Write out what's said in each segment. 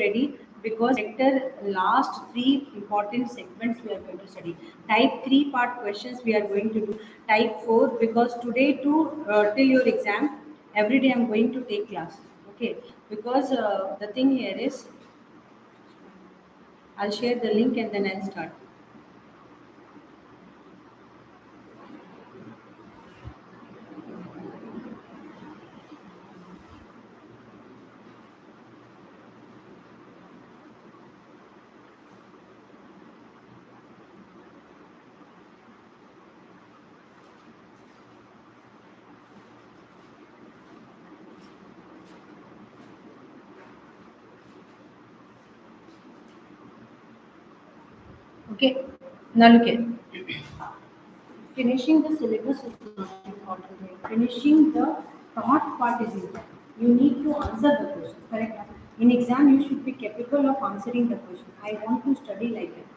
ready because vector last 3 important segments we are going to study. Type 3 part questions we are going to do. Type 4 because today to till your exam, every day I'm going to take class. Okay, because the thing here is I'll share the link and then I'll start. Okay, now look at finishing the syllabus is not important. Finishing the thought part is important. You need to answer the question, correct? In exam, you should be capable of answering the question. I want to study like that.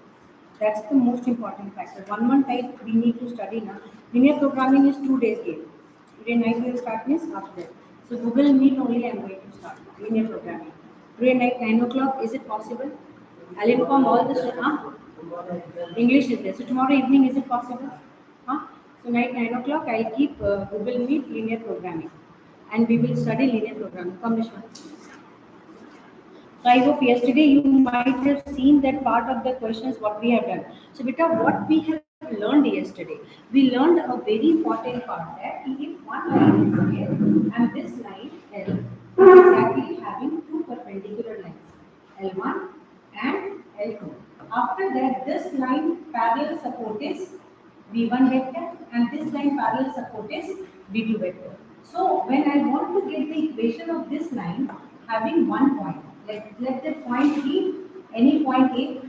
That's the most important factor. One type we need to study now. Linear programming is 2 days game. Today night we will start means after that. So Google Meet only I am going to start linear programming. Today night 9 o'clock. Is it possible? I'll inform all the students. English is there. So tomorrow evening, is it possible? Huh? So night 9 o'clock, I'll keep Google Meet linear programming, and we will study linear programming. Come, Vishwa. So I hope yesterday you might have seen that part of the questions what we have done. So beta, what we have learned yesterday, we learned a very important part that if one line is here and this line L is exactly having two perpendicular lines, L1 and L2. After that, this line parallel support is V1 vector and this line parallel support is V2 vector. So when I want to get the equation of this line having one point, let the point be any point A,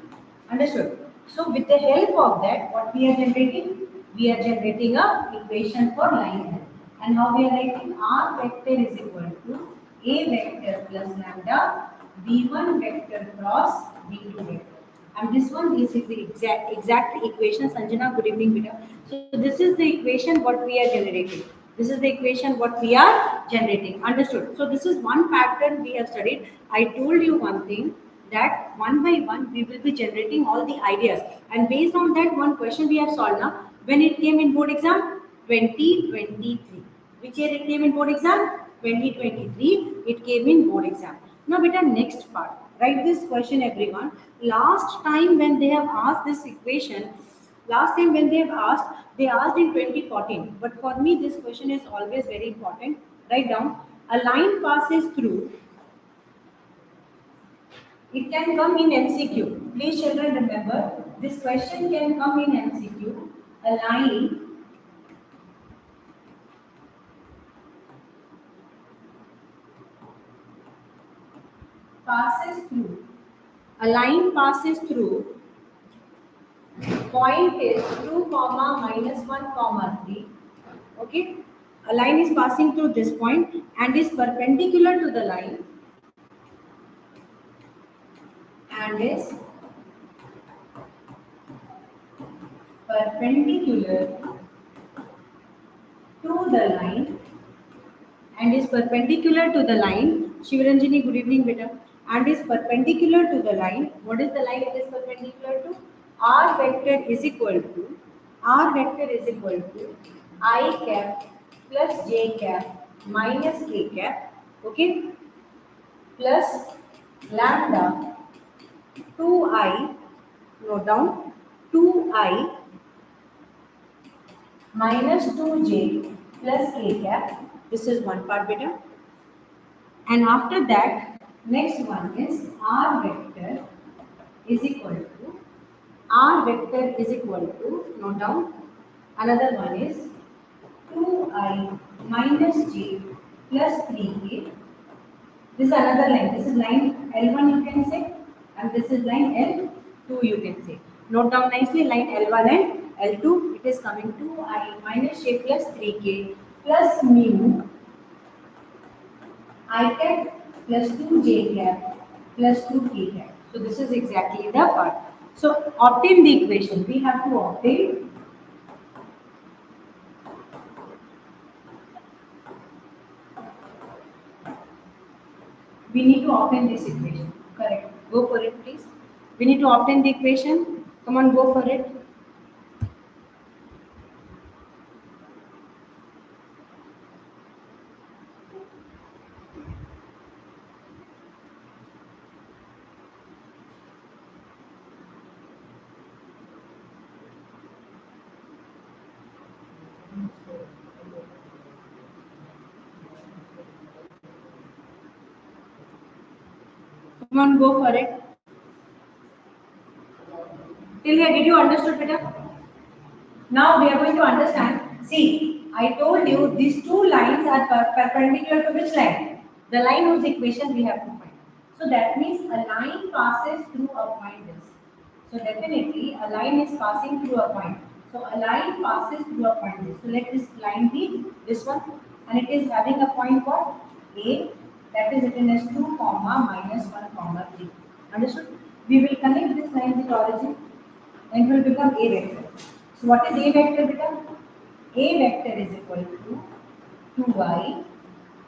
understood? So with the help of that, what we are generating? We are generating a equation for line L. And how we are writing? R vector is equal to A vector plus lambda V1 vector cross V2 vector. And this one is the exact equation. Sanjana, good evening, beta. So this is the equation what we are generating. This is the equation what we are generating. Understood? So this is one pattern we have studied. I told you one thing that one by one we will be generating all the ideas. And based on that one question we have solved now. When it came in board exam? 2023. Which year it came in board exam? 2023. It came in board exam. Now beta, next part. Write this question everyone. Last time when they have asked this equation, they asked in 2014. But for me, this question is always very important. Write down, a line passes through. It can come in MCQ. Please children remember, this question can come in MCQ. A line passes through. A line passes through. Point is 2 comma minus 1 comma 3. Okay, a line is passing through this point and is perpendicular to the line and is perpendicular to the line and is perpendicular to the line. Shivaranjani, good evening, beta. And is perpendicular to the line. What is the line it is perpendicular to? R vector is equal to I cap plus j cap minus k cap, okay, plus lambda 2i, note down, 2i minus 2j plus k cap. This is one part, beta. And after that, next one is r vector is equal to, note down, another one is 2i minus j plus 3k. This is another line. This is line L1 you can say, and this is line L2 you can say. Note down nicely, line L1 and L2. It is coming 2i minus j plus 3k plus mu I cap plus 2j cap plus 2k cap. So this is exactly the part. So obtain the equation. We have to obtain this equation. Correct. Go for it, please. We need to obtain the equation. Come on, go for it. Come on, go for it. Till here, did you understood better? Now we are going to understand. See, I told you these two lines are perpendicular to which line? The line whose equation we have to find. So that means a line passes through a point. So definitely a line is passing through a point. So a line passes through a point. So let this line be this one, and it is having a point what? A, that is written as 2 comma minus 1 comma 3. Understood? We will connect this line with origin and it will become A vector. So what is A vector become? A vector is equal to 2y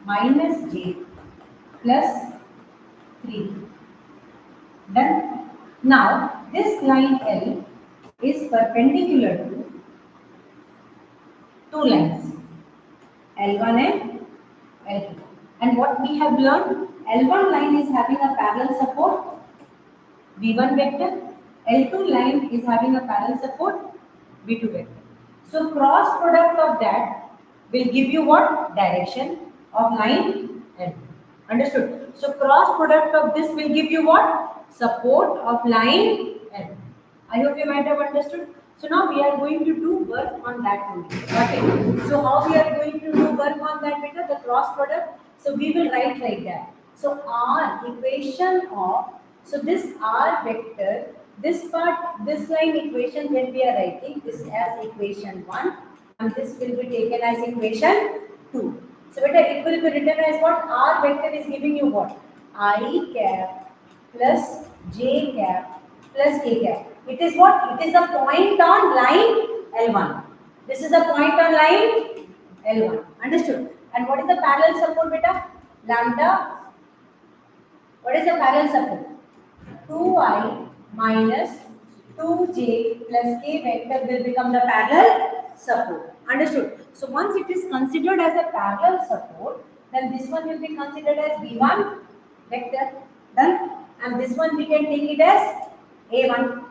minus j plus 3. Done. Now this line L is perpendicular to two lines, L1 and L2. And what we have learned, L1 line is having a parallel support V1 vector, L2 line is having a parallel support V2 vector. So cross product of that will give you what? Direction of line L. Understood? So cross product of this will give you what? Support of line L. I hope you might have understood. So now we are going to do work on that only. Okay. So how we are going to do work on that because the cross product. So we will write like that. So R equation of, so this R vector, this part, this line equation when we are writing this as equation 1 and this will be taken as equation 2. So it will be written as what? R vector is giving you what? I cap plus j cap plus k cap. It is what? It is a point on line L1. This is a point on line L1. Understood? And what is the parallel support beta? Lambda. What is the parallel support? 2i minus 2j plus k vector will become the parallel support. Understood? So once it is considered as a parallel support, then this one will be considered as V1 vector. Done? And this one we can take it as A1.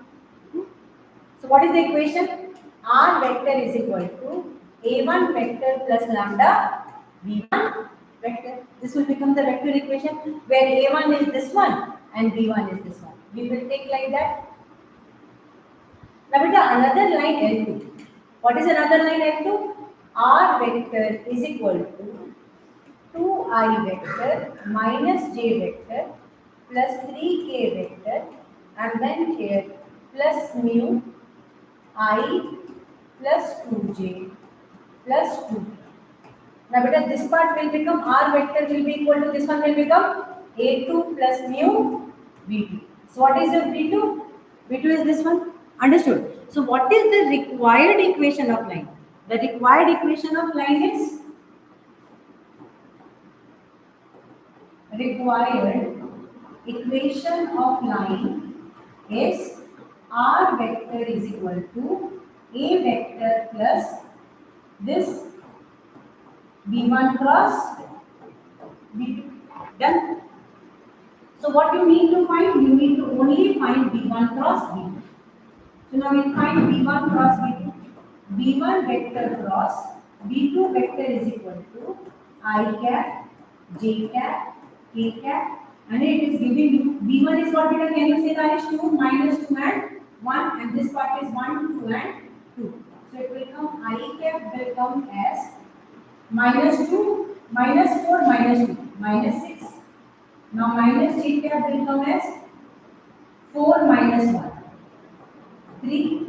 So what is the equation? R vector is equal to A1 vector plus lambda V1 vector. This will become the vector equation where A1 is this one and V1 is this one. We will take like that. Now beta another line L2. What is another line L2? R vector is equal to 2i vector minus j vector plus 3k vector and then here plus mu I plus 2j plus 2. Now beta this part will become R vector will be equal to this one will become A2 plus mu V2. So what is your V2? V2 is this one. Understood? So what is the required equation of line? The required equation of line is R vector is equal to A vector plus this V1 cross V2. Done? So what you need to find? You need to only find V1 cross V2. So now we find V1 cross V2. V1 vector cross V2 vector is equal to I cap, J cap, K cap, and it is giving you V1 is what beta? Can you say that is 2 minus 2 and 1, and this part is 1, 2 and 2. So it will come I cap will come as minus 2, minus 4, minus 2, minus 6. Now minus J cap will come as 4 minus 1, 3,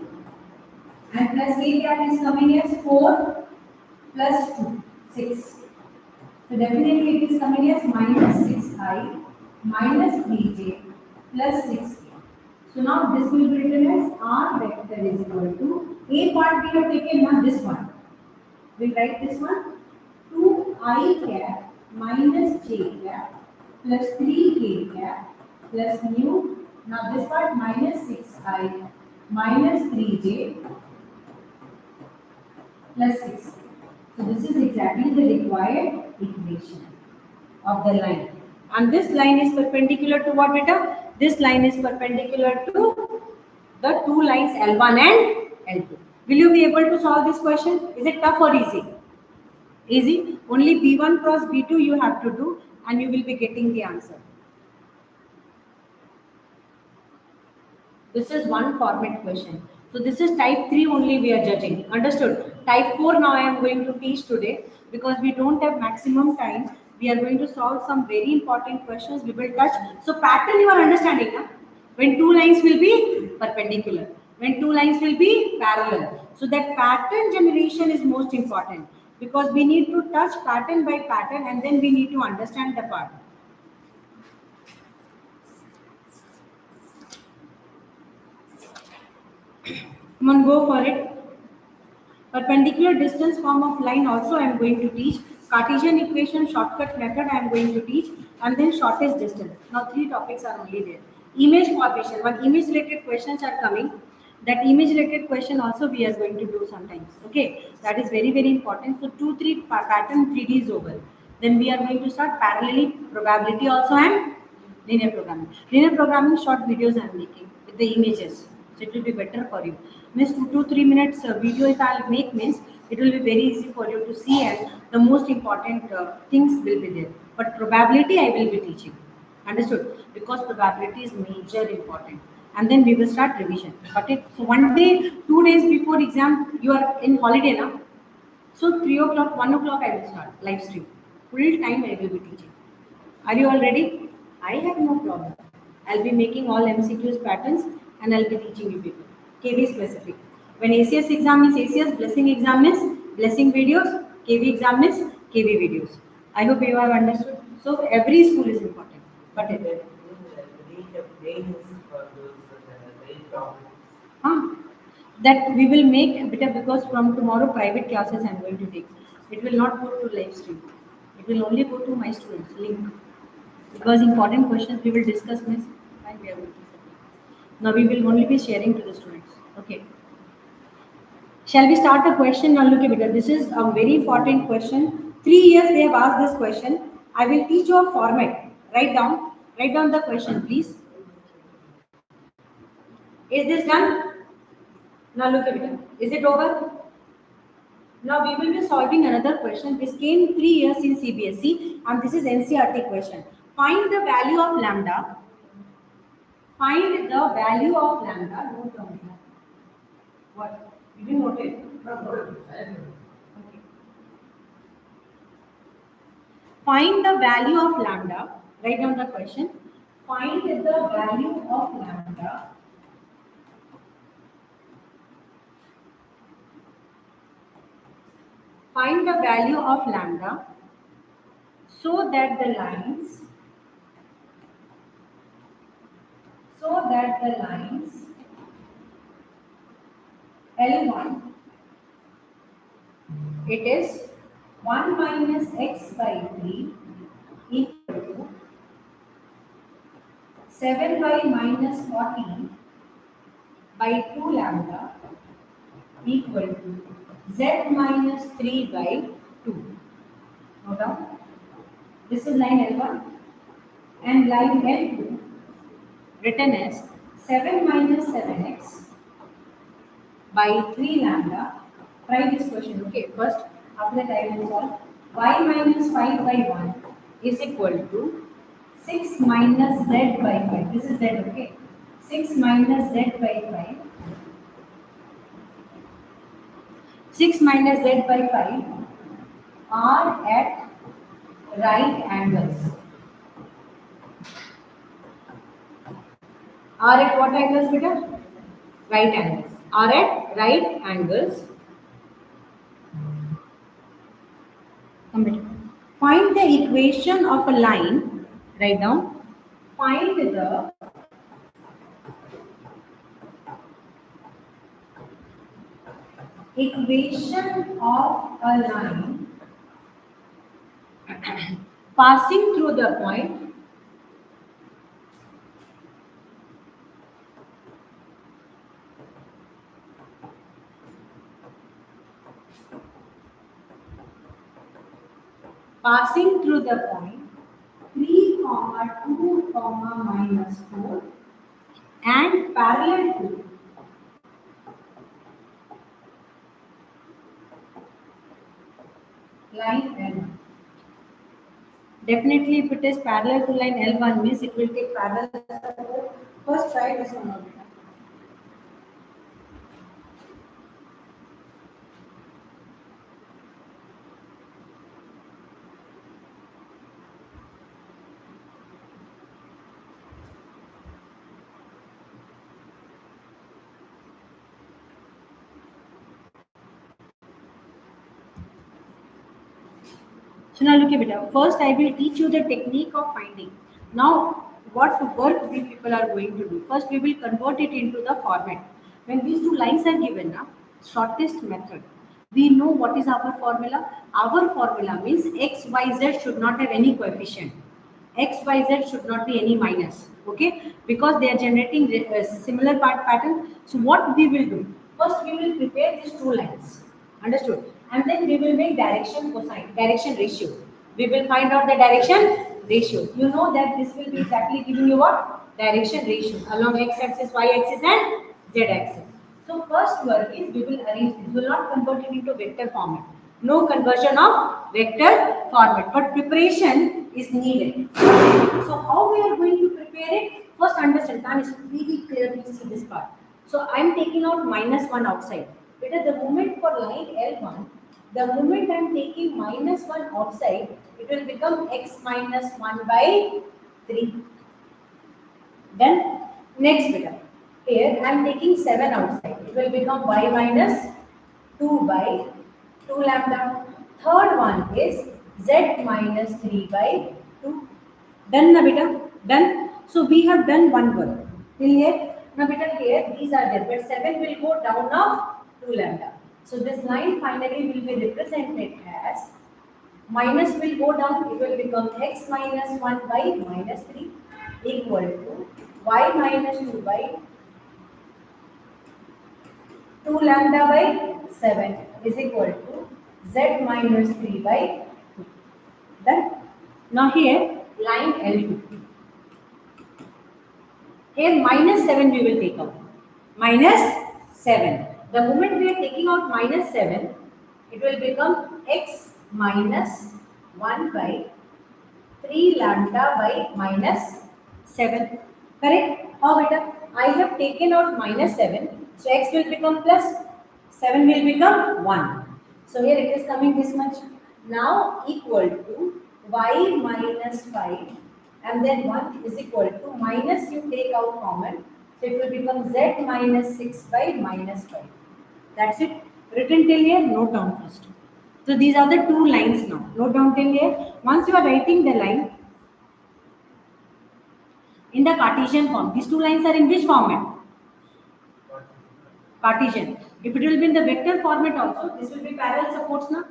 and plus K cap is coming as 4 plus 2, 6. So definitely it is coming as minus 6i minus 3j plus 6k. So now this will be written as R vector is equal to, A part we have taken now this one. We write this one 2i cap minus j cap plus 3k cap plus mu Now this part minus 6i minus 3j plus 6. So this is exactly the required equation of the line. And this line is perpendicular to what, beta? This line is perpendicular to the two lines L1 and L2. Will you be able to solve this question? Is it tough or easy? Easy. Only B1 cross B2 you have to do and you will be getting the answer. This is one format question. So this is type 3 only we are judging. Understood? Type 4 now I am going to teach today because we don't have maximum time. We are going to solve some very important questions. We will touch. So pattern you are understanding now? When two lines will be perpendicular. When two lines will be parallel. So that pattern generation is most important because we need to touch pattern by pattern and then we need to understand the part. Come on, go for it. Perpendicular distance form of line also I am going to teach. Cartesian equation shortcut method I am going to teach. And then shortest distance. Now three topics are only there. Image formation. When image related questions are coming, that image related question also we are going to do sometimes. Okay, that is very very important. So 2-3 pattern 3D is over. Then we are going to start parallelly probability also and linear programming. Linear programming short videos I am making with the images. So it will be better for you. Means 2 to 3 minutes video if I'll make means it will be very easy for you to see and the most important things will be there. But probability I will be teaching. Understood? Because probability is major important. And then we will start revision. Got it? So 1 day, 2 days before exam, you are in holiday now. So 3 o'clock, 1 o'clock I will start live stream. Full time I will be teaching. Are you all ready? I have no problem. I'll be making all MCQs patterns and I'll be teaching you people. KV specific. When ACS exam is ACS, blessing exam is blessing videos, KV exam is KV videos. I hope you have understood. So every school is important. But it, huh? That we will make because from tomorrow private classes I'm going to take. It will not go to live stream. It will only go to my students link because important questions we will discuss miss and we are going to set. Now we will only be sharing to the students. Okay. Shall we start a question? Now look at it. This is a very important question. 3 years they have asked this question. I will teach you a format. Write down. Write down the question, please. Is this done? Now look at it. Is it over? Now we will be solving another question. This came 3 years in CBSE and this is NCRT question. Find the value of lambda. Find the value of lambda. Note down here. What? You didn't note it? Okay. Find the value of lambda. Write down the question. Find the value of lambda. Find the value of lambda so that the lines L1 it is 1 minus x by 3 equal to 7 by minus 14 by 2 lambda equal to z minus 3 by 2. Note down. This is line L1 and line L2 written as 7 minus 7x by 3 lambda. Try this question. Okay, first after that I will solve. Y minus 5 by 1 is equal to 6 minus z by 5. This is z, okay. 6 minus z by 5. 6 minus z by 5 are at right angles. Are at what angles, beta? Right angles. Are at right angles. Find the equation of a line. Write down. Find the equation of a line passing through the point passing through the point 3, comma 2, comma minus 4 and parallel to line L1. Definitely, if it is parallel to line L1 means it will take parallel support. First try this one out. So now look at it. First, I will teach you the technique of finding. Now, what work we people are going to do? First, we will convert it into the format. When these two lines are given, now shortest method. We know what is our formula. Our formula means x, y, z should not have any coefficient. X, Y, Z should not be any minus. Okay, because they are generating a similar pattern. So what we will do? First, we will prepare these two lines. Understood? And then we will make direction cosine, direction ratio. We will find out the direction ratio. You know that this will be exactly giving you what? Direction ratio along x-axis, y-axis and z-axis. So first work is we will arrange this. We will not convert it into vector format. No conversion of vector format, but preparation is needed. So how we are going to prepare it? First understand, Tan is very clearly see this part. So I am taking out -1 outside. Because the moment for line L1, the moment I am taking -1 outside, it will become x minus 1 by 3. Then next bit. Here I am taking 7 outside. It will become y minus 2 by 2 lambda. Third one is z minus 3 by 2. Done na beta? Done. So we have done one work. Till here. Now beta here these are there, but 7 will go down of 2 lambda. So this line finally will be represented as minus will go down. It will become x minus 1 by minus 3 equal to y minus 2 by 2 lambda by 7 is equal to z minus 3 by 2. Done. Now here line L2. Here minus 7 we will take out. Minus 7. The moment we are taking out minus 7, it will become x minus 1 by 3 lambda by minus 7. Correct? How beta? I have taken out minus 7. So x will become plus 7 will become 1. So here it is coming this much. Now equal to y minus 5 and then 1 is equal to minus you take out common. So it will become z minus 6 by minus 5. That's it. Written till here, note down first. So these are the two lines now. Note down till here. Once you are writing the line in the Cartesian form, these two lines are in which format? Cartesian. If it will be in the vector format also, this will be parallel supports now.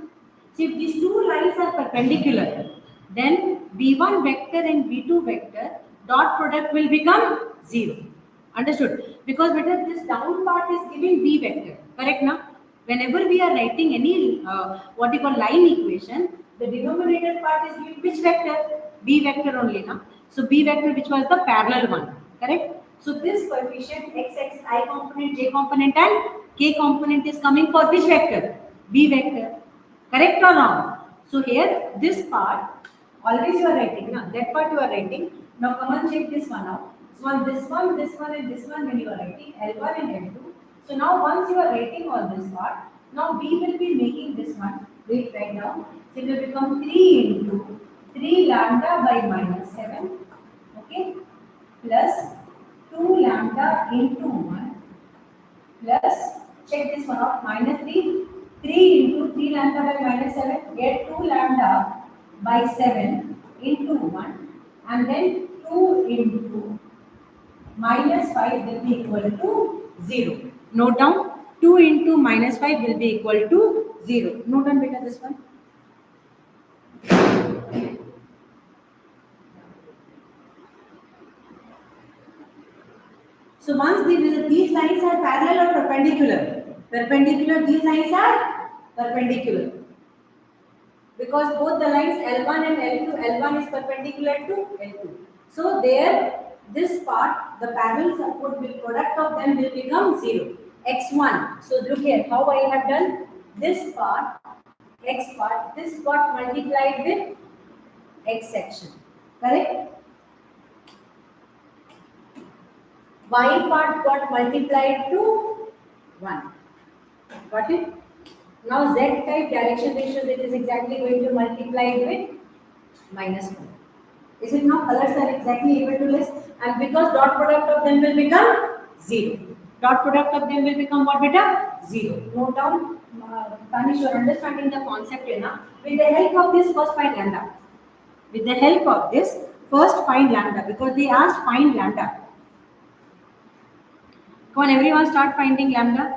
See, if these two lines are perpendicular, then v1 vector and v2 vector dot product will become 0. Understood? Because better this down part is giving v vector. Correct now? Whenever we are writing any what you call line equation, the denominator part is giving which vector? B vector only now. So B vector which was the parallel one. Correct? So this coefficient x, I component, j component and k component is coming for which vector? B vector. Correct or wrong? So here this part always you are writing. Now that part you are writing. Now come and check this one out. So this one and this one when you are writing L1 and L2. So now once you are writing all this part, now we will be making this one. Wait right now. So it will become 3 into 3 lambda by minus 7. Okay. Plus 2 lambda into 1 plus, check this one out, minus 3. 3 into 3 lambda by minus 7, get 2 lambda by 7 into 1 and then 2 into minus 5 will be equal to 0. Note down, 2 into minus 5 will be equal to 0. Note down beta this one. So once these lines are parallel or perpendicular? Perpendicular, these lines are perpendicular. because both the lines L1 and L2, L1 is perpendicular to L2. So there, this part, the parallel support will product of them will become 0. X1. So look here, how I have done this part, X part, this got multiplied with X section. Correct? Y part got multiplied to 1. Got it? Now Z type direction ratios, it is exactly going to multiply it with -1. Is it now? Colors are exactly equal to less, and because dot product of them will become 0. Dot product of them will become what beta? 0. Note down, Tanish, you are understanding the concept enough. With the help of this, first find lambda. With the help of this, first find lambda, because they asked find lambda. Come on, everyone, start finding lambda.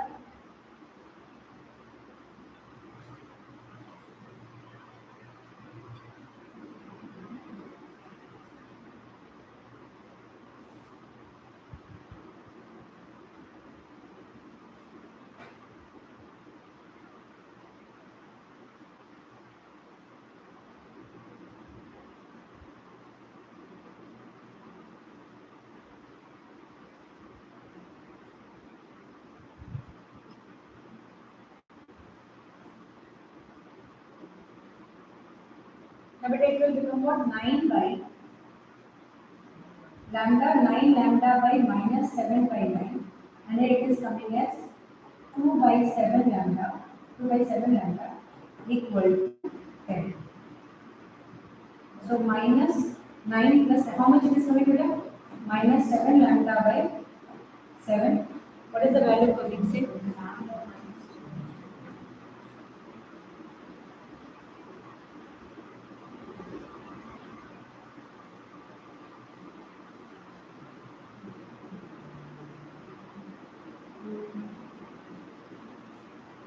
Now, but it will become what? 9 by lambda, 9 lambda by minus 7 by 9. And here it is coming as 2 by 7 lambda, 2 by 7 lambda equal to 10. So, minus 9 plus, how much it is coming to? Minus 7 lambda by 7. What is the value for mixing?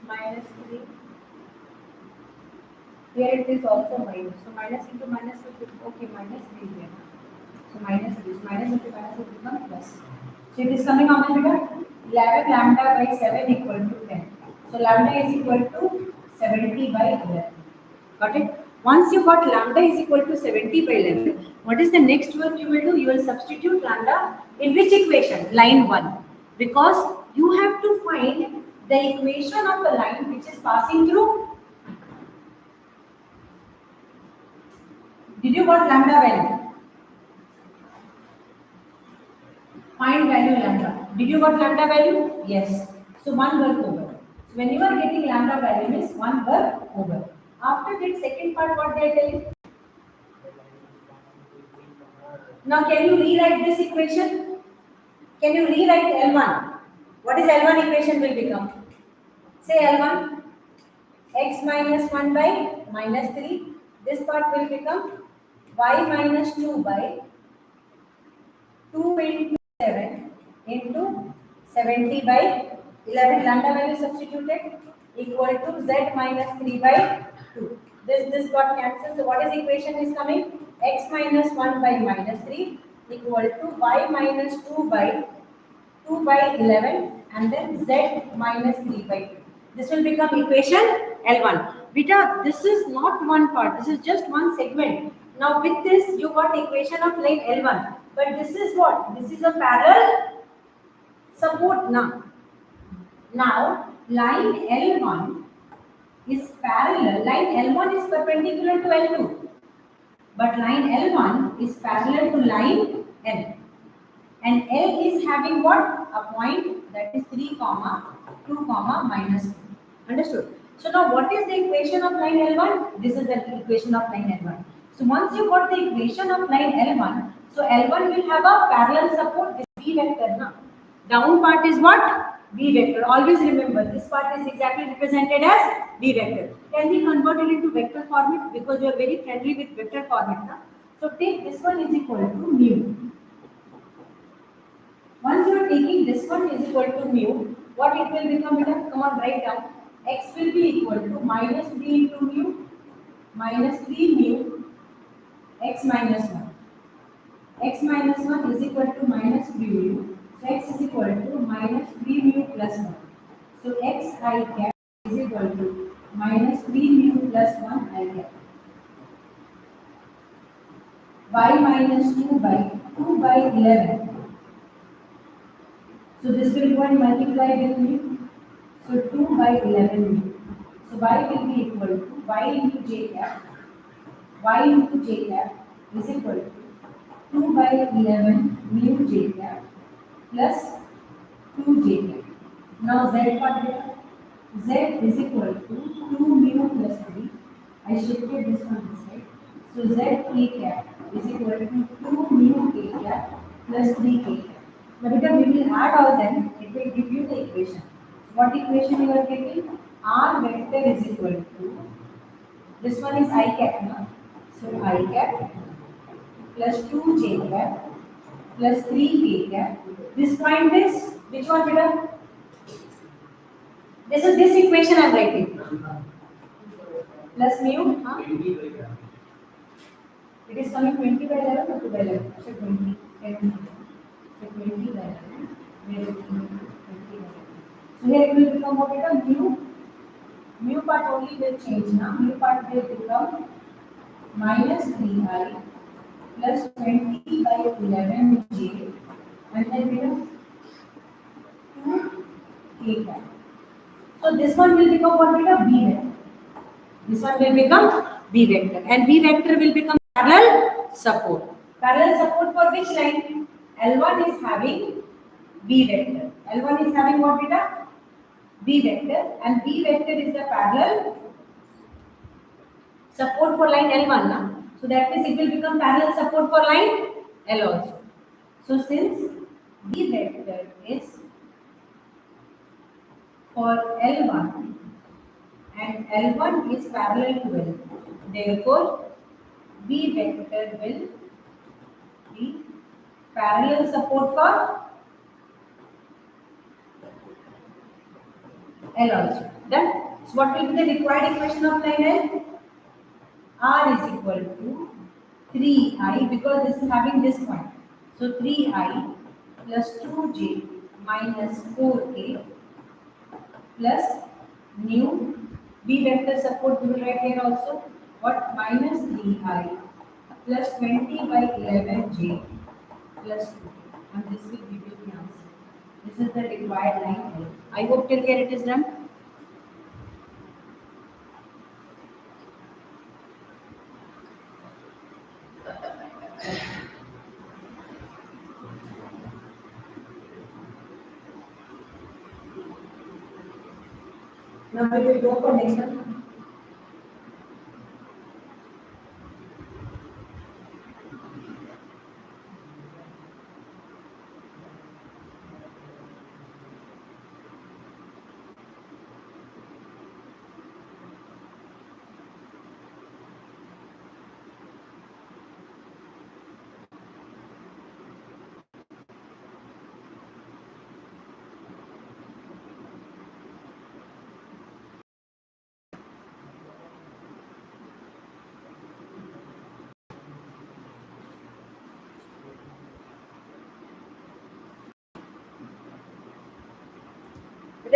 Minus 3. Here it is also minus. So minus into minus will be okay, minus 3 here. So minus 3. So minus into minus will become plus. So it is coming how much beta? 11 lambda by 7 equal to 10. So lambda is equal to 70 by 11. Got it? Once you got lambda is equal to 70 by 11, what is the next work you will do? You will substitute lambda in which equation? Line 1. Because you have to find the equation of a line which is passing through. Did you got lambda value? Find value lambda. Did you got lambda value? Yes. So 1 work over. So when you are getting lambda value means 1 work over. After that second part what they are telling? Now can you rewrite this equation? Can you rewrite L1? What is L1 equation will become? Say L1 x minus 1 by minus 3. This part will become y minus 2 by 2 into 7 into 70 by 11. Lambda value substituted equal to z minus 3 by 2. This got cancelled. So what is equation is coming? X minus 1 by minus 3 equal to y minus 2 by 2 by 11 and then z minus 3 by 2. This will become equation L1. Beta, this is not one part. This is just one segment. Now with this, you got equation of line L1. But this is what? This is a parallel support now. Now, line L1 is parallel. Line L1 is perpendicular to L2. But line L1 is parallel to line L. And L is having what? A point that is 3, 2, minus 2. Understood? So now what is the equation of line L1? This is the equation of line L1. So once you got the equation of line L1, so L1 will have a parallel support, this B vector. Now, down part is what? B vector. Always remember, this part is exactly represented as B vector. Can be converted into vector format because you are very friendly with vector format. Now. So take this one is equal to mu. Once you are taking this one is equal to mu, what it will become? Come on, write down. X will be equal to minus 3 into mu, minus 3 mu, x minus 1. X minus 1 is equal to minus 3 mu. So x is equal to minus 3 mu plus 1. So x I cap is equal to minus 3 mu plus 1 I cap. y minus 2 by 11. So this will go and multiply with me. So 2 by 11 mu. So y will be equal to y into j cap. Y into j cap is equal to 2 by 11 mu j cap plus 2 j cap. Now z part here. Z is equal to 2 mu plus 3. I shifted this one this side. So z k cap is equal to 2 mu k cap plus 3 k cap. Now because we will add all them, it will give you the equation. What equation you are getting? R vector is equal to, this one is I cap now. So I cap plus 2 j cap plus 3 k cap. This point is, which one beta? This is this equation I am writing. Plus mu. Huh? It is coming 20 by 11 or 2 by 11? So 20. 10. So 20 by 11. Where is 20 by 11? So here it will become what beta? Mu. Mu part only will change now. Mu part will become minus 3i plus 20 by 11j and then beta 2 k cap. So this one will become what beta? B vector. This one will become B vector and B vector will become parallel support. Parallel support for which line? L1 is having B vector. L1 is having what beta? B vector and B vector is the parallel support for line L1. Na? So that means it will become parallel support for line L also. So since B vector is for L1 and L1 is parallel to L, therefore B vector will be parallel support for L also. Then, so what will be the required equation of line L? R is equal to 3i because this is having this point. So 3i plus 2j minus 4k plus nu B vector support we will write here also. What? Minus 3i plus 20 by 11j plus 2. And this will give you the answer. This is the required line L. I hope till here it is done. Now we will go for next one.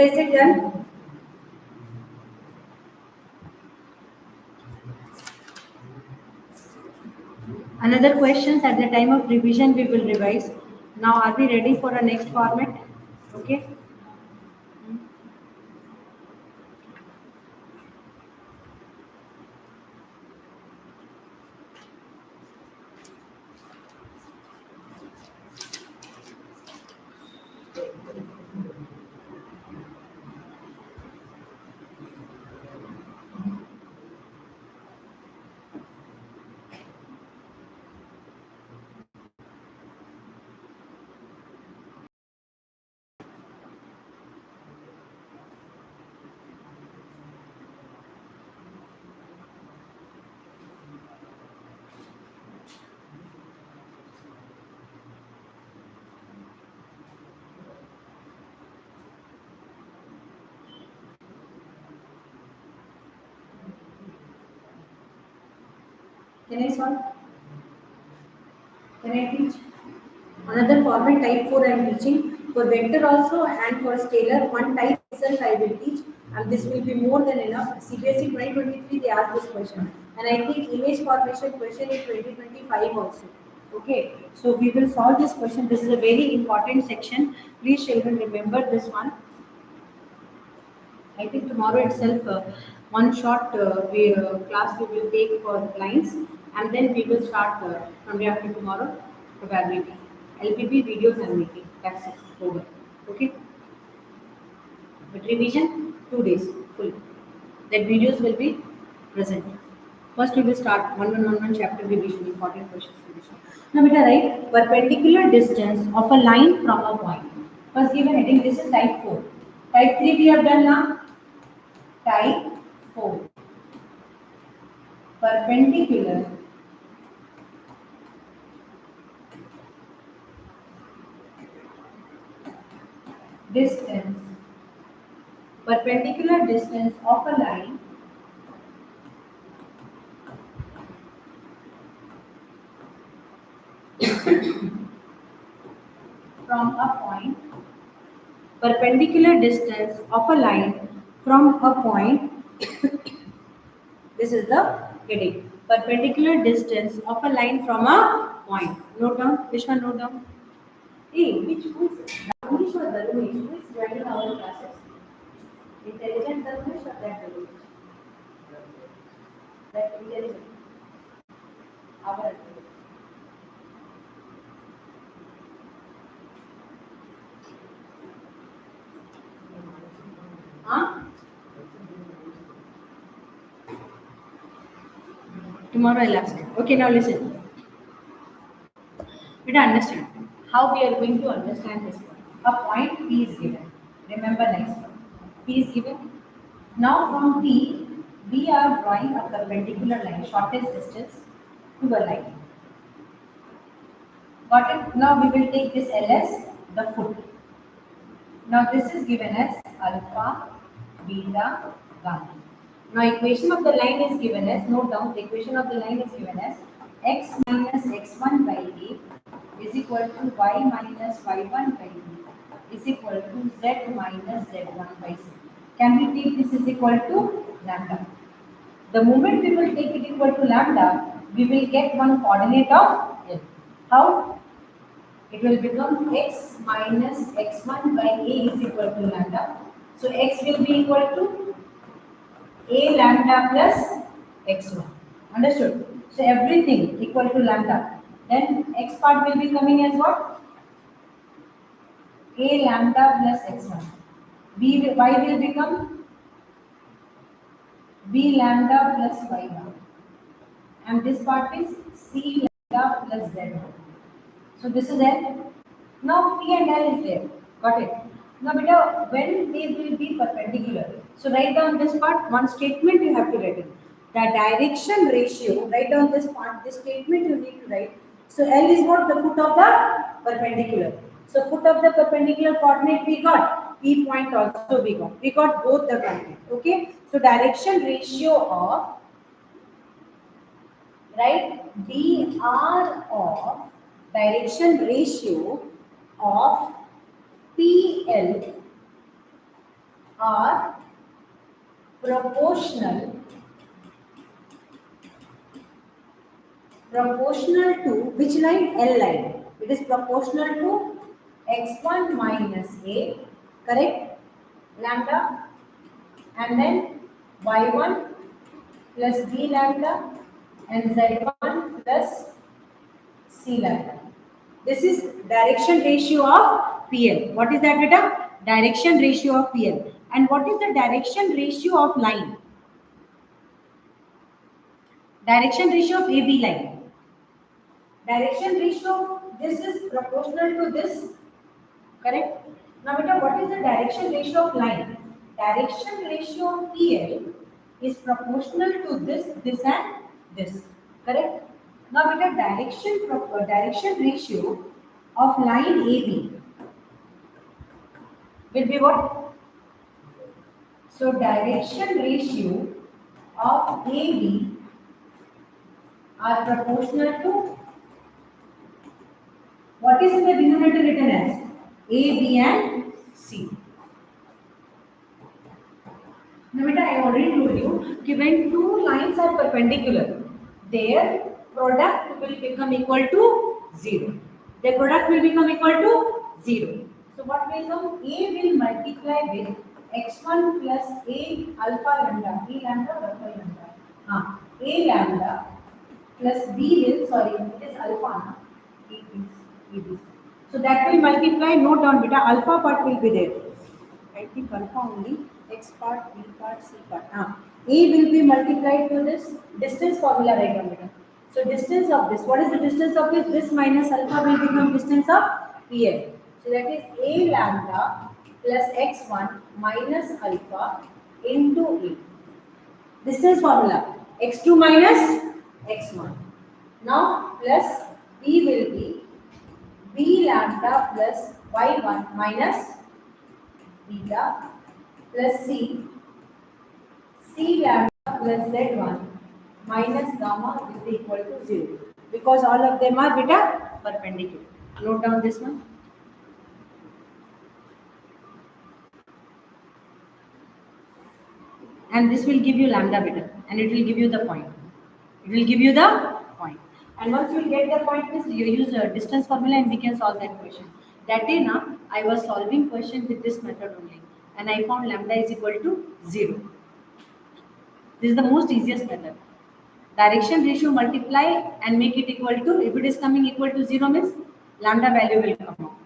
Is it done? Another questions at the time of revision we will revise. Now are we ready for a next format? Okay. Can I solve? Can I teach? Another format type 4 I am teaching. For vector also and for scalar, one type itself I will teach and this will be more than enough. CBSE 2023 they asked this question. And I think image formation question in 2025 also. Okay, so we will solve this question. This is a very important section. Please children remember this one. I think tomorrow itself, one short class we will take for lines, and then we will start from day after tomorrow probability. LPP videos and making. That's it. Over. Okay. But revision 2 days full. That videos will be present. First we will start one chapter revision, important questions revision. Now beta right, perpendicular distance of a line from a point. First given heading, this is type 4. Type 3 we have done now. Type 4. Perpendicular distance. Perpendicular distance of a line from a point. Perpendicular distance of a line from a point. This is the heading. Perpendicular distance of a line from a point. Note down. Which one note down? Hey, who is Darwish or Darwish? Who is joining our classes? Intelligent Darwish or that Darwish? That intelligent. Our huh? Tomorrow I'll ask. Okay, now listen. We don't understand how we are going to understand this point. A point P is given. Remember next one. P is given. Now from P, we are drawing a perpendicular line, shortest distance to a line. Got it? Now we will take this L as the foot. Now this is given as alpha, beta, gamma. Now equation of the line is given as, note down, the equation of the line is given as x minus x1 by a is equal to y minus y1 by b is equal to z minus z1 by c. Can we take this is equal to lambda? The moment we will take it equal to lambda, we will get one coordinate of L. How? It will become x minus x1 by a is equal to lambda. So x will be equal to a lambda plus x1. Understood? So everything equal to lambda. Then x part will be coming as what? A lambda plus x1. Y will become b lambda plus y1. And this part is c lambda plus z1. So this is L. Now P and L is there. Got it? Now beta, when they will be perpendicular. So write down this part, one statement you have to write it. The direction ratio, write down this part, this statement you need to write. So L is what? The foot of the perpendicular. So foot of the perpendicular coordinate we got. P point also we got. We got both the coordinate. Okay. So direction ratio of, right, dr of direction ratio of PL are proportional to which line? L line. It is proportional to x1 minus a, correct? Lambda, and then y1 plus b lambda and z1 plus c lambda. This is direction ratio of PL. What is that, beta? Direction ratio of PL. And what is the direction ratio of line? Direction ratio of AB line. Direction ratio, this is proportional to this. Correct? Now, beta, what is the direction ratio of line? Direction ratio of PL is proportional to this, this and this. Correct? Now, beta, direction ratio of line AB will be what? So direction ratio of AB are proportional to what is in the denominator written as A, B and C. Now, beta, I already told you कि when two lines are perpendicular, their product will become equal to zero. Their product will become equal to zero. So what will come? A will multiply with x1 plus a alpha lambda. A lambda or alpha lambda? A lambda plus b will, sorry, it is alpha. Na? It is. So that will multiply, note down beta, alpha part will be there. I think alpha only, x part, b part, c part. A will be multiplied to this distance formula right on beta. So distance of this, what is the distance of this? This minus alpha will become distance of PL. So that is A lambda plus x1 minus alpha into A. Distance formula, x2 minus x1. Now plus B will be B lambda plus y1 minus beta plus C lambda plus z1 minus gamma will be equal to 0 because all of them are beta perpendicular. Note down this one. And this will give you lambda beta and it will give you the point. It will give you the point. And once you get the point, you use a distance formula and we can solve that question. That day now, I was solving question with this method only and I found lambda is equal to 0. This is the most easiest method. Direction ratio multiply and make it equal to, if it is coming equal to 0 means lambda value will come out.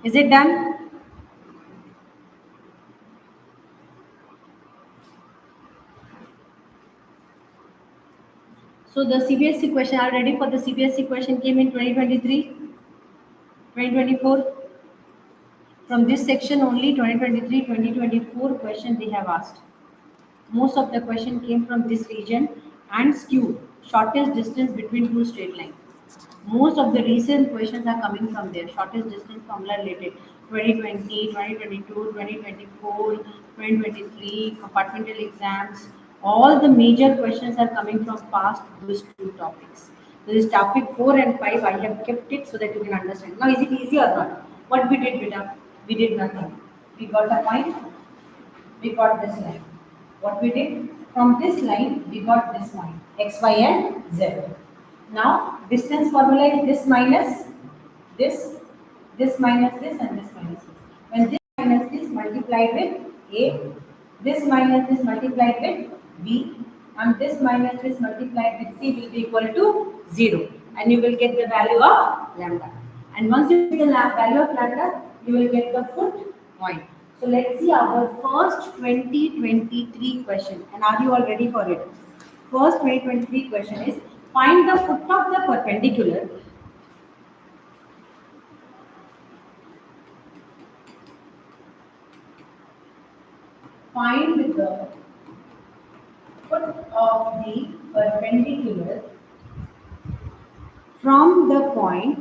Is it done? So the CBSE question, are ready for the CBSE question came in 2023, 2024. From this section only 2023, 2024 question they have asked. Most of the question came from this region and skewed, shortest distance between two straight lines. Most of the recent questions are coming from there, shortest distance formula related. 2020, 2022, 2024, 2023, compartmental exams. All the major questions are coming from past those two topics. So this topic 4 and 5, I have kept it so that you can understand. Now, is it easy or not? What we did, Beta? We did nothing. We got a point, we got this line. What we did? From this line, we got this line, x, y, and z. Now, distance formula is this minus this minus this, and this minus this. When this minus this multiplied with A, this minus this multiplied with B, and this minus this multiplied with C will be equal to 0. And you will get the value of lambda. And once you get the value of lambda, you will get the foot point. So let's see our first 2023 question. And are you all ready for it? First 2023 question is, find the foot of the perpendicular find the foot of the perpendicular from the point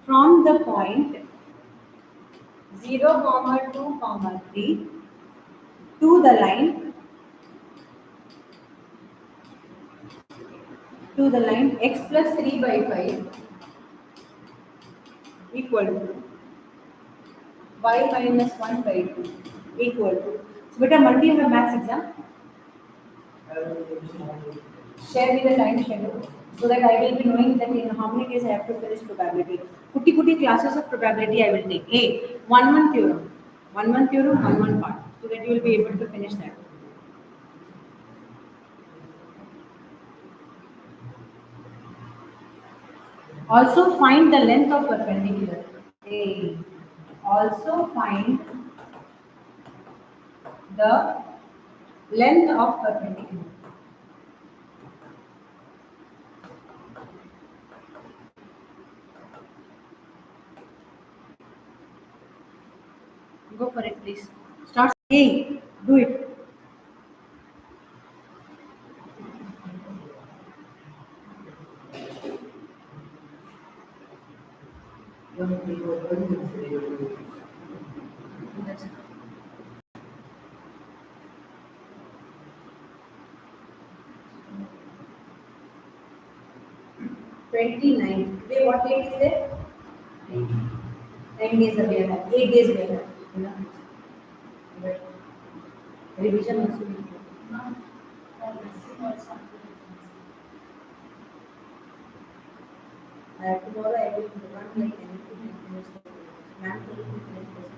from the point 0, 2, 3 to the line x plus 3 by 5 equal to y minus 1 by 2 equal to. So, beta, Monday you have maths exam. Share me the time schedule so that I will be knowing that in how many days I have to finish probability. Kuti classes of probability I will take. A 1 month theorem, 1 part, so that you will be able to finish that. Also find the length of perpendicular. A. Also find the length of perpendicular. Go for it, please. Start. A. Do it. That's 29. Today what date is there? 9 days away, 8 days away. You know, but revision also. Tomorrow I will run like anything and finish the project. Ma'am told me to finish this.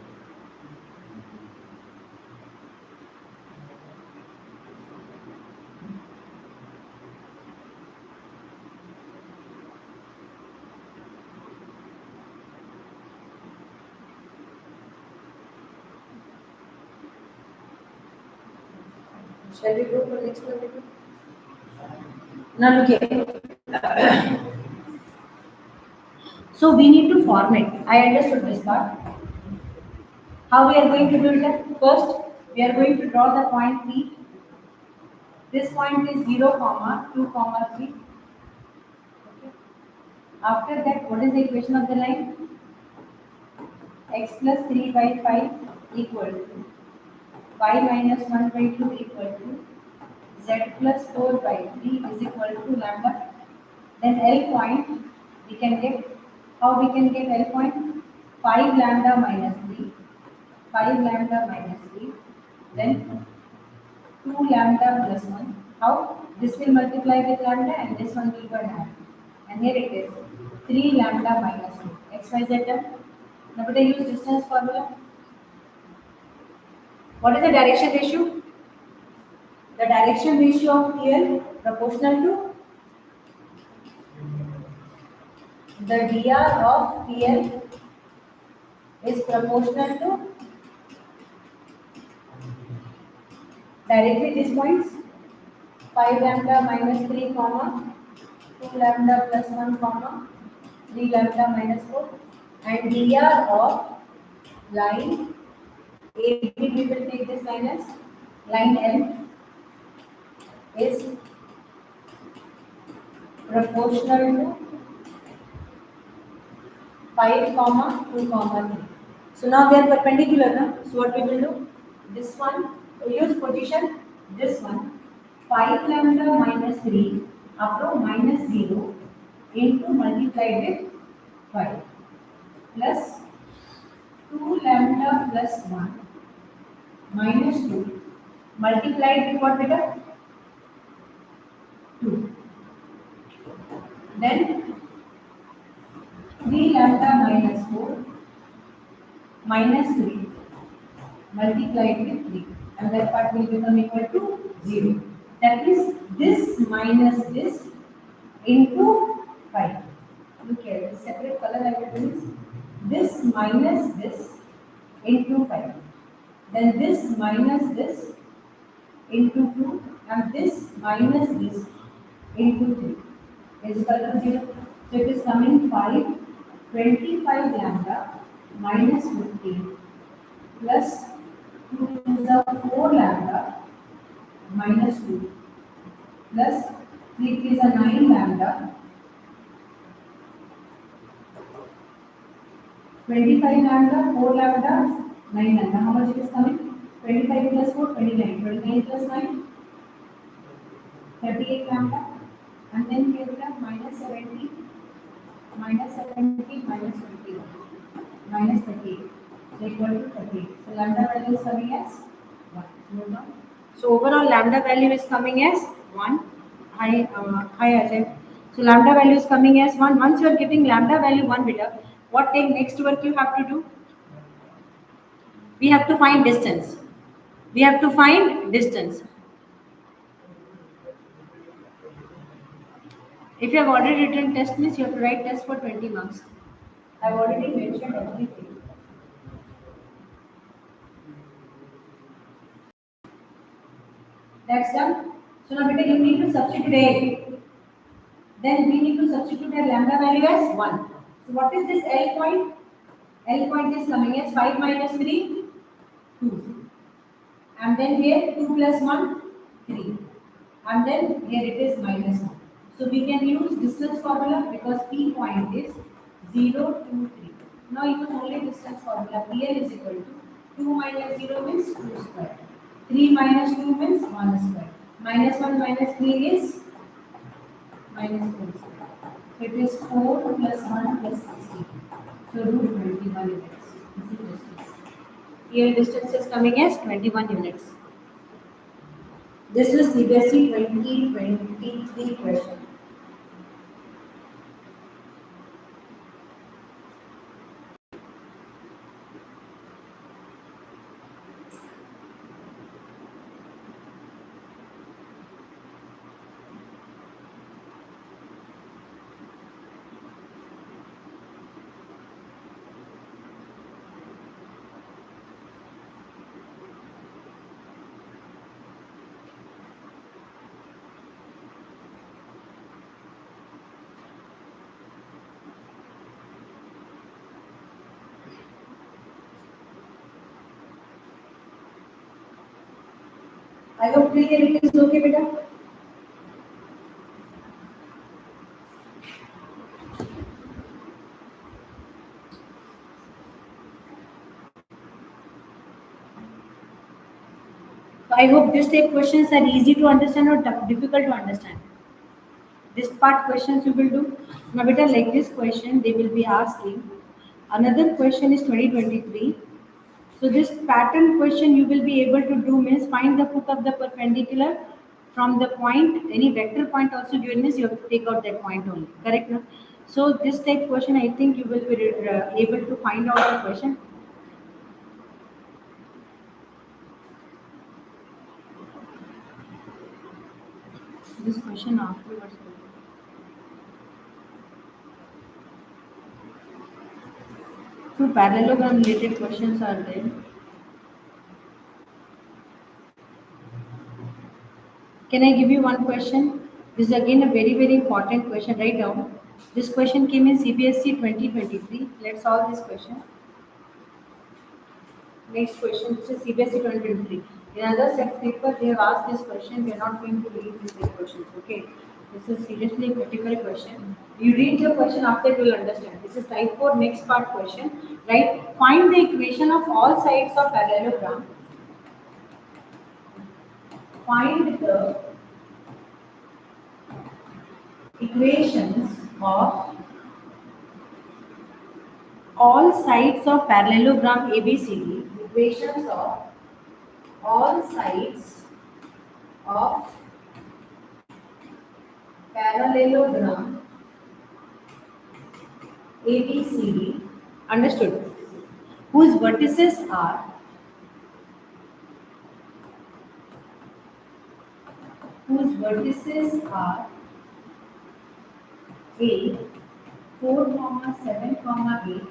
Shall we go for next one? Now look here. So we need to format. I understood this part. How we are going to do it? First, we are going to draw the point P. This point is 0, comma 2, comma 3. Okay. After that, what is the equation of the line? X plus 3 by 5 equal to y minus 1 by 2 equal to z plus 4 by 3 is equal to lambda. Then L point we can get, how we can get L point? 5 lambda minus 3, 5 lambda minus 3, then 2 lambda plus 1. How? This will multiply with lambda and this one will go and add. And here it is 3 lambda minus 2. X, Y, Z term. Now, would I use distance formula? What is the direction ratio? The direction ratio of PL proportional to the dr of PL is proportional to directly these points 5 lambda minus 3 comma 2 lambda plus 1 comma 3 lambda minus 4 and dr of line AB. We will take this line as line L is proportional to 5 comma 2 comma 3. So now they are perpendicular now. So what we will do? This one, we use position, this one 5 lambda minus 3 up to minus 0 into multiplied with 5 plus 2 lambda plus 1 minus 2 multiplied with what beta? 2. Then 3 lambda minus 4 minus 3 multiplied with 3 and that part will become equal to 0. That is this minus this into 5. Look here, the separate color I will do this minus this into 5. Then this minus this into 2 and this minus this into 3 is equal to 0. So it is coming 5, 25 lambda minus 15 plus 2 is the 4 lambda minus 2 plus 3 is a 9 lambda 25 lambda 4 lambda 9 lambda. How much it is coming? 25 plus 4 29, 29 plus 9 38 lambda and then here we have minus 70 minus 70 minus 21 minus 38 so equal to 38. So lambda value is coming as 1. Note down. So overall lambda value is coming as 1. Hi Ajay. So lambda value is coming as 1. Once you are getting lambda value 1 beta, what next work you have to do? We have to find distance. We have to find distance. If you have already written test means you have to write test for 20 marks. I have already mentioned everything. That's done. So now beta you need to substitute A. Then we need to substitute a lambda value as 1. So what is this L point? L point is coming as 5 minus 3, 2. And then here 2 plus 1, 3. And then here it is minus 1. So we can use distance formula because P point is 0, 2, 3. Now use only distance formula. PL is equal to 2 minus 0 means 2 square. 3 minus 2 means 1 square. Minus 1 minus 3 is minus 4 square. So it is 4 plus 1 plus 16. So root 21 units. This is distance. Here distance is coming as 21 units. This is CBSE 2023 question. I hope clear it is okay, beta. So I hope this type questions are easy to understand or difficult to understand. This part questions you will do. Now, beta, like this question, they will be asking. Another question is 2023. So this pattern question you will be able to do means find the foot of the perpendicular from the point, any vector point also given means you have to take out that point only. Correct? No? So this type question, I think you will be able to find out the question. This question afterwards. Two parallelogram related questions are there. Can I give you one question? This is again a very important question. Right now, this question came in CBSE 2023. Let's solve this question. Next question. This is CBSE 2023. In another set paper, they have asked this question. We are not going to read these questions. Okay. This is seriously a critical question. You read the question after you will understand. This is type 4 next part question. Right? Find the equation of all sides of parallelogram. Find the equations of all sides of parallelogram ABCD, equations of all sides of parallelogram ABCD, understood, whose vertices are A 4, 7, 8,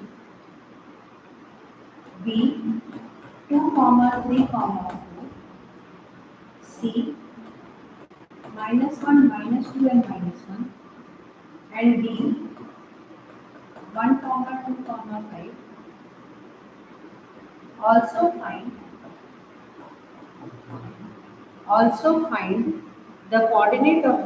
B 2, 3, 4, C -1, -2 and -1, and D 1, 2, 5. Also find the coordinate of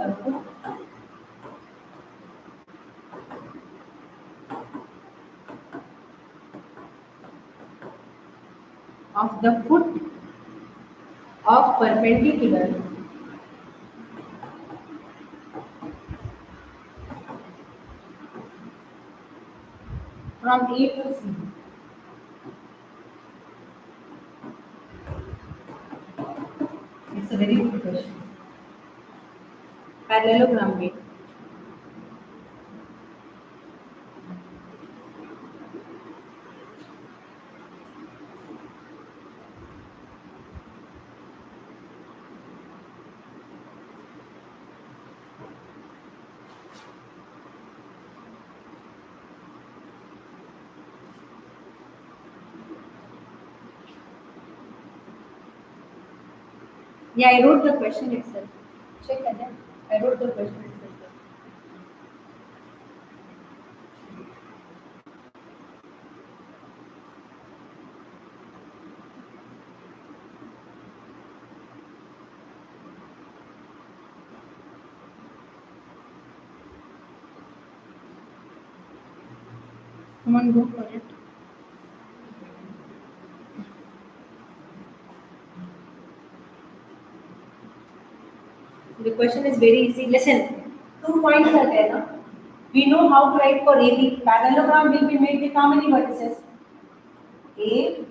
the foot of perpendicular from A to C. It's a very good question. Parallelogram way. Yeah, I wrote the question itself. Check again. I wrote the question itself. Come on, go for it. The question is very easy. Listen, 2 points are there. Na? We know how to write for AB. Parallelogram will be made with how many vertices? A,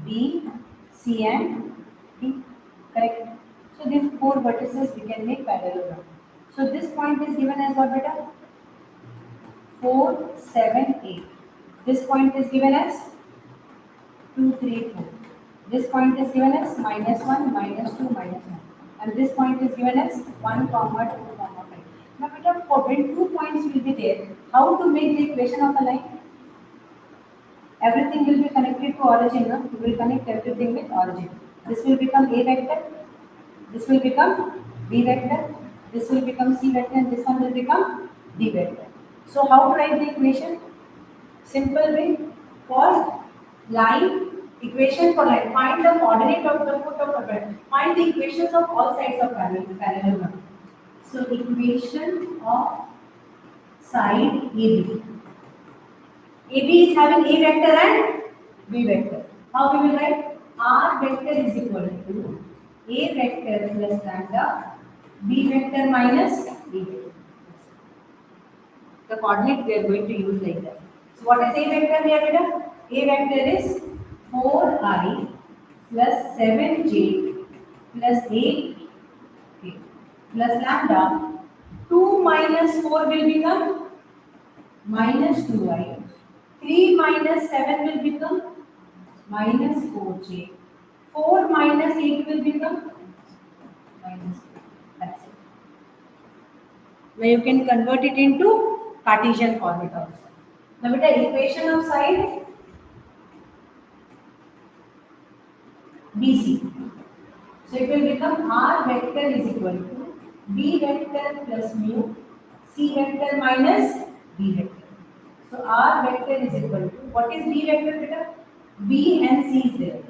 B, C and D. Correct. So these four vertices we can make parallelogram. So this point is given as what beta? 4, 7, 8. This point is given as 2, 3, 4. This point is given as -1, -2, -1. And this point is given as 1, comma 2, comma 5. Now, beta, for when 2 points will be there, how to make the equation of a line? Everything will be connected to origin. No? We will connect everything with origin. This will become A vector. This will become B vector. This will become C vector. And this one will become D vector. So, how to write the equation? Simple way. For line, equation for line. Find the coordinate of the foot of a parallel. Find the equations of all sides of parallelogram. So, equation of side AB. AB is having A vector and B vector. How we will write? R vector is equal to A vector plus lambda, B vector minus B vector. The coordinate we are going to use like that. So what is A vector here, beta? A vector is 4I plus 7j plus 8k plus lambda. 2 minus 4 will become minus 2I. 3 minus 7 will become minus 4j. 4 minus 8 will become minus 4. That's it. Now you can convert it into Cartesian format also. Now with the equation of side BC. So it will become R vector is equal to B vector plus mu C vector minus B vector. So R vector is equal to, what is B vector beta? B and C is there.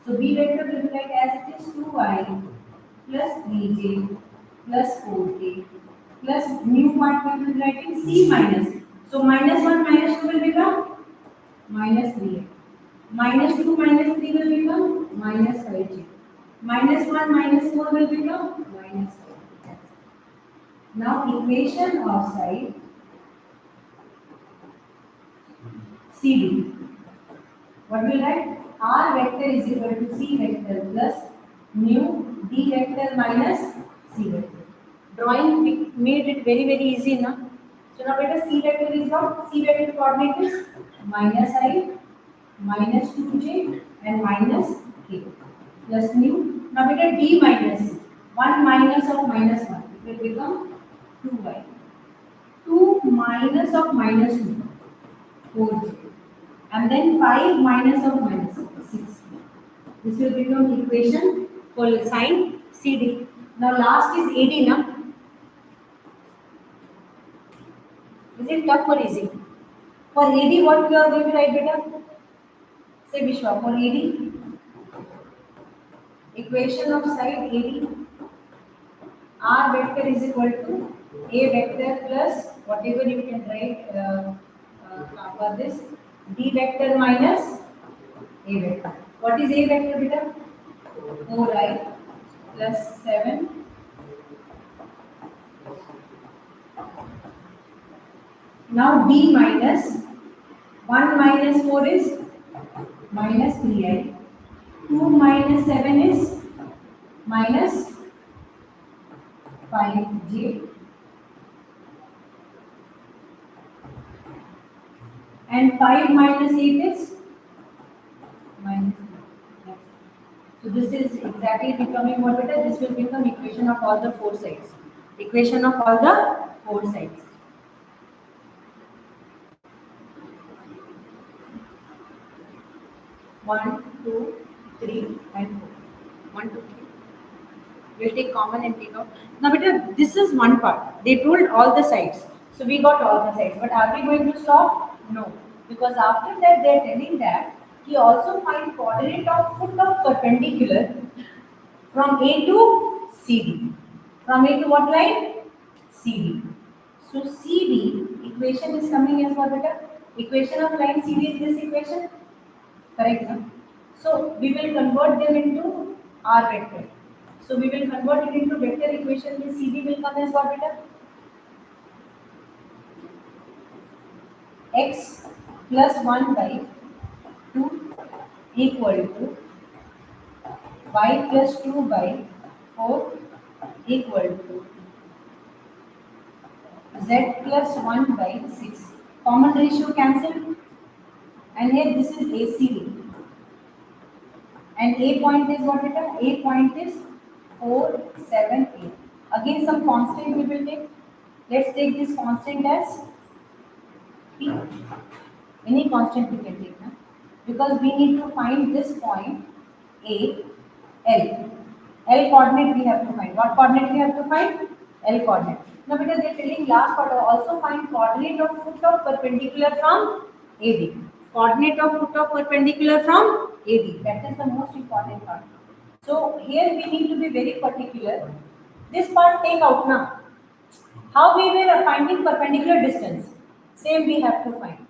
So B vector will be like as it is 2I plus 3j plus 4k plus mu part we will be writing C minus. So -1 -2 will become -3. -2 -3 will become -5j. -1 -4 will become -5. Now equation of side CD. What will write? R vector is equal to C vector plus mu D vector minus C vector. Drawing we made it very easy now. So now beta C vector is what? C vector coordinate is -I, -2j and -k plus mu. Now beta D minus 1 minus of -1. It will become 2y. 2 minus of -2, 4j. And then 5 minus of -6. This will become equation for sine CD. Now last is AD now. Is it tough or easy? For AD what we are going to write beta? Say Vishwa, for AD, equation of side AD, R vector is equal to A vector plus whatever you can write for this, D vector minus A vector. What is A vector beta? 4I plus 7 now D minus 1 minus 4 is minus 3I. 2 minus 7 is minus 5j. And 5 minus 8 is minus 3. So this is exactly becoming what it is. This will become equation of all the four sides. Equation of all the four sides. One, two, three, and 4. 1, 2, 3. We'll take common and take out. Now, beta, this is one part. They told all the sides. So we got all the sides. But are we going to stop? No. Because after that, they are telling that he also find coordinate of foot of perpendicular from A to CD. From A to what line? CD. So CD equation is coming as what beta? Equation of line CD is this equation. Correct. No? So we will convert them into R vector. So we will convert it into vector equation. The CD will come as what beta? X plus 1 by 2 equal to y plus 2 by 4 equal to z plus 1 by 6. Common ratio cancelled, and here this is ACD. And A point is what beta? A point is 4, 7, 8. Again some constant we will take. Let's take this constant as P. Any constant we can take now. Because we need to find this point A, L. L coordinate we have to find. What coordinate we have to find? L coordinate. Now because they are telling last part also find coordinate of foot of perpendicular from AD. Coordinate of foot of perpendicular from AD. That is the most important part. So here we need to be very particular. This part take out now. How we were finding perpendicular distance? Same we have to find.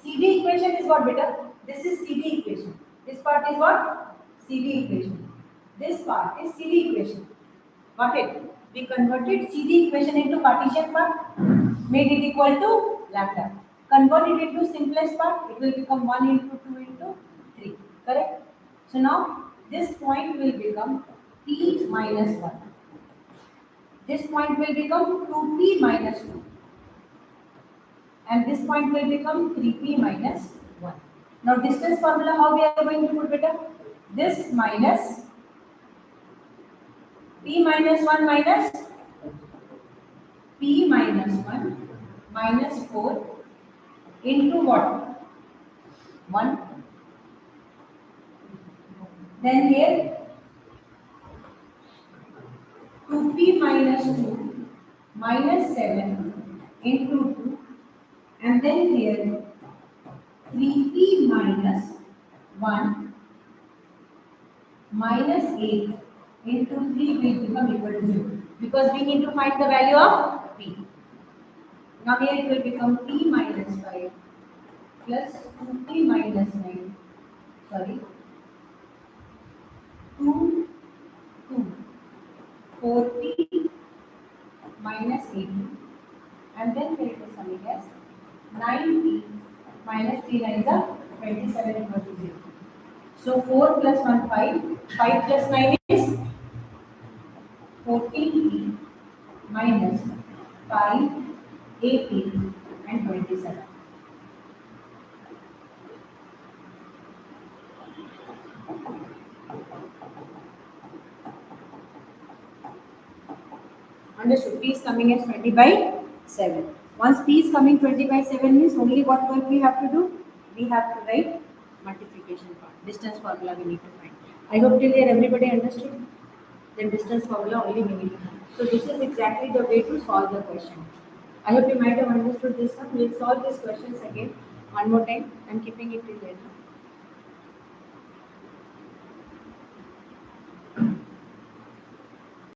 CD equation is what beta? This is CD equation. This part is what? CD equation. This part is CD equation. Got it? We converted CD equation into Cartesian part, made it equal to lambda. Convert it into simplest part, it will become 1 into 2 into 3. Correct? So now this point will become P minus 1. This point will become 2P minus 2. And this point will become 3P minus 1. Now distance formula, how we are going to put beta? This minus P minus 1 minus P minus 1 minus 4 into what? 1. Then here 2P minus 2 minus 7 into 2. And then here 3P minus 1 minus 8 into 3 will become equal to 0. Because we need to find the value of P. Now here it will become P minus 5 plus 2P minus 9. Sorry. 2, 2. 4P minus 8. And then here it is coming as 9P minus 3 9 is 27 equal to 0. So 4 plus 1 5. 5 plus 9 is 14P minus 5, 18 and 27. Understood? P is coming as 20 by 7. Once P is coming 20 by 7 means only what work we have to do? We have to write multiplication part. Distance formula we need to find. I hope till here everybody understood. Then distance formula only we need to find. So this is exactly the way to solve the question. I hope you might have understood this one. We'll solve these questions again one more time. I'm keeping it till here.